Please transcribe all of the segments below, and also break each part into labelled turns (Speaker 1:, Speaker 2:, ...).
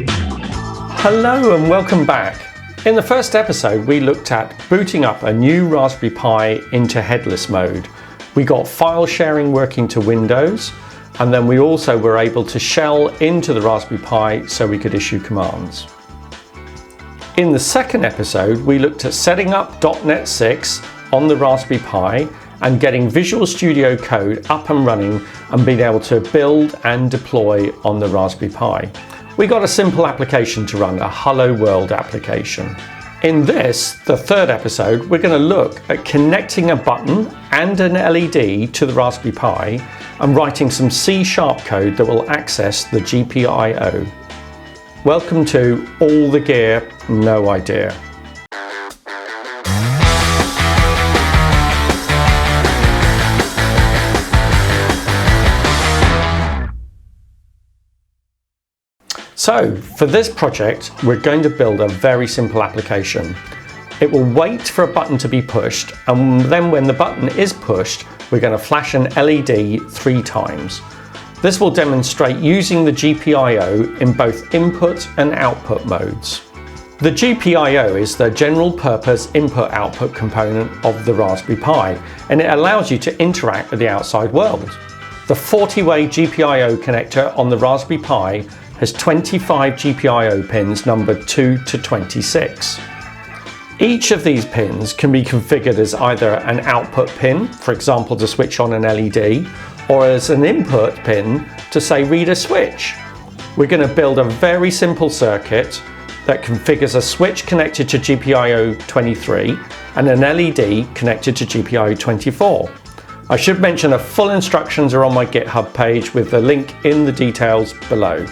Speaker 1: Hello and welcome back. In the first episode we looked at booting up a new Raspberry Pi into headless mode. We got file sharing working to Windows, and then we also were able to shell into the Raspberry Pi so we could issue commands. In the second episode we looked at setting up .NET 6 on the Raspberry Pi and getting Visual Studio Code up and running and being able to build and deploy on the Raspberry Pi. We got a simple application to run, a Hello World application. In this, the third episode, we're going to look at connecting a button and an LED to the Raspberry Pi and writing some C# code that will access the GPIO. Welcome to All the Gear, No Idea. So, for this project, we're going to build a very simple application. It will wait for a button to be pushed, and then when the button is pushed, we're going to flash an LED 3 times. This will demonstrate using the GPIO in both input and output modes. The GPIO is the general purpose input-output component of the Raspberry Pi, and it allows you to interact with the outside world. The 40-way GPIO connector on the Raspberry Pi has 25 GPIO pins numbered 2 to 26. Each of these pins can be configured as either an output pin, for example to switch on an LED, or as an input pin to say read a switch. We're going to build a very simple circuit that configures a switch connected to GPIO 23 and an LED connected to GPIO 24. I should mention the full instructions are on my GitHub page with the link in the details below.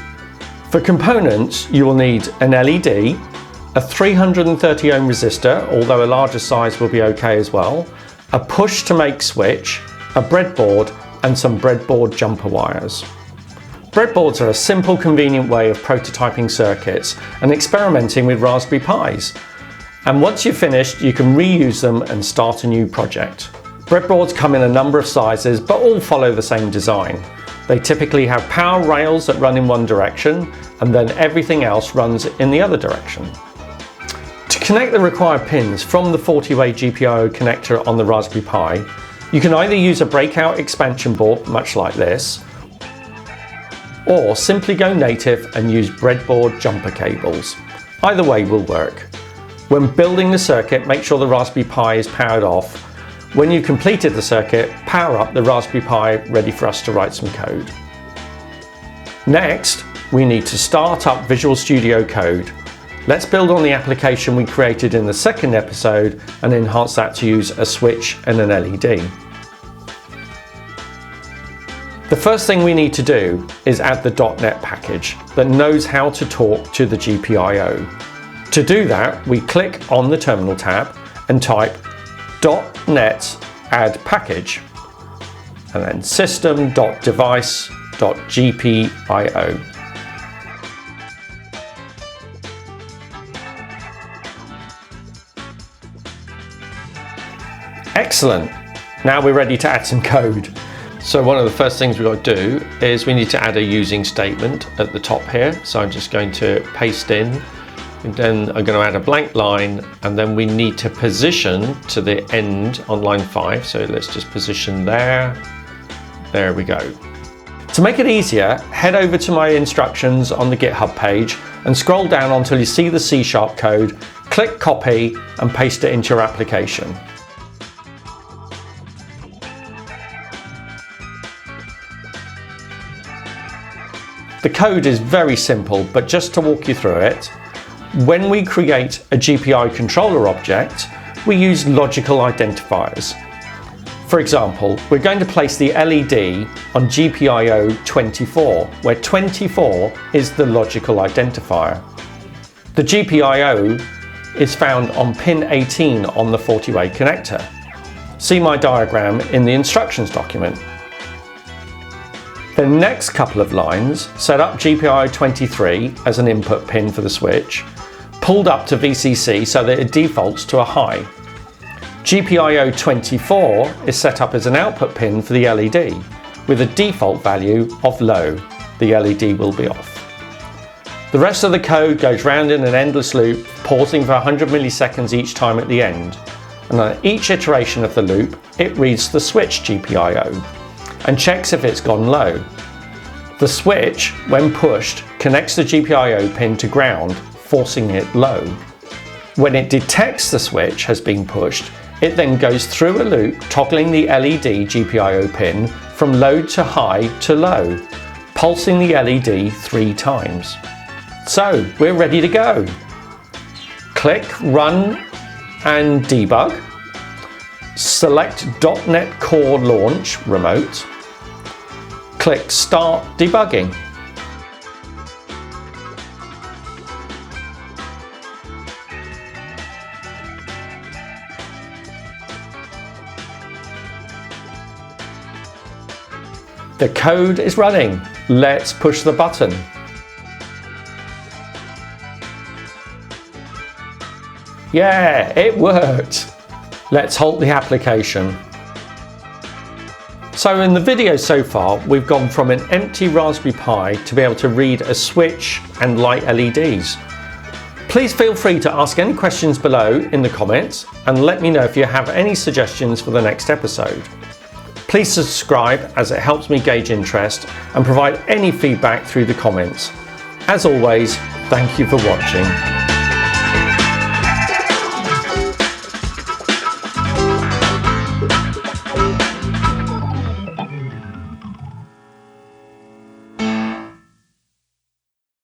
Speaker 1: For components, you will need an LED, a 330 ohm resistor, although a larger size will be okay as well, a push to make switch, a breadboard, and some breadboard jumper wires. Breadboards are a simple, convenient way of prototyping circuits and experimenting with Raspberry Pis. And once you're finished, you can reuse them and start a new project. Breadboards come in a number of sizes, but all follow the same design. They typically have power rails that run in one direction, and then everything else runs in the other direction. To connect the required pins from the 40-way GPIO connector on the Raspberry Pi, you can either use a breakout expansion board, much like this, or simply go native and use breadboard jumper cables. Either way will work. When building the circuit, make sure the Raspberry Pi is powered off. When you've completed the circuit, power up the Raspberry Pi ready for us to write some code. Next, we need to start up Visual Studio Code. Let's build on the application we created in the second episode and enhance that to use a switch and an LED. The first thing we need to do is add the .NET package that knows how to talk to the GPIO. To do that, we click on the Terminal tab and type .NET add package and then system.device.gpio. Excellent. Now we're ready to add some code. So one of the first things we've got to do is we need to add a using statement at the top here. So I'm just going to paste in. And then I'm going to add a blank line, and then we need to position to the end on line 5. So let's just position there. There we go. To make it easier, head over to my instructions on the GitHub page and scroll down until you see the C# code, click copy and paste it into your application. The code is very simple, but just to walk you through it, when we create a GPIO controller object, we use logical identifiers. For example, we're going to place the LED on GPIO 24, where 24 is the logical identifier. The GPIO is found on pin 18 on the 40-way connector. See my diagram in the instructions document. The next couple of lines set up GPIO 23 as an input pin for the switch, pulled up to VCC so that it defaults to a high. GPIO 24 is set up as an output pin for the LED with a default value of low. The LED will be off. The rest of the code goes round in an endless loop, pausing for 100 milliseconds each time at the end. And on each iteration of the loop, it reads the switch GPIO and checks if it's gone low. The switch, when pushed, connects the GPIO pin to ground, forcing it low. When it detects the switch has been pushed, it then goes through a loop, toggling the LED GPIO pin from low to high to low, pulsing the LED 3 times. So we're ready to go. Click Run and Debug. Select .NET Core Launch Remote. Click Start Debugging. The code is running. Let's push the button. Yeah, it worked. Let's halt the application. So in the video so far, we've gone from an empty Raspberry Pi to be able to read a switch and light LEDs. Please feel free to ask any questions below in the comments and let me know if you have any suggestions for the next episode. Please subscribe as it helps me gauge interest and provide any feedback through the comments. As always, thank you for watching.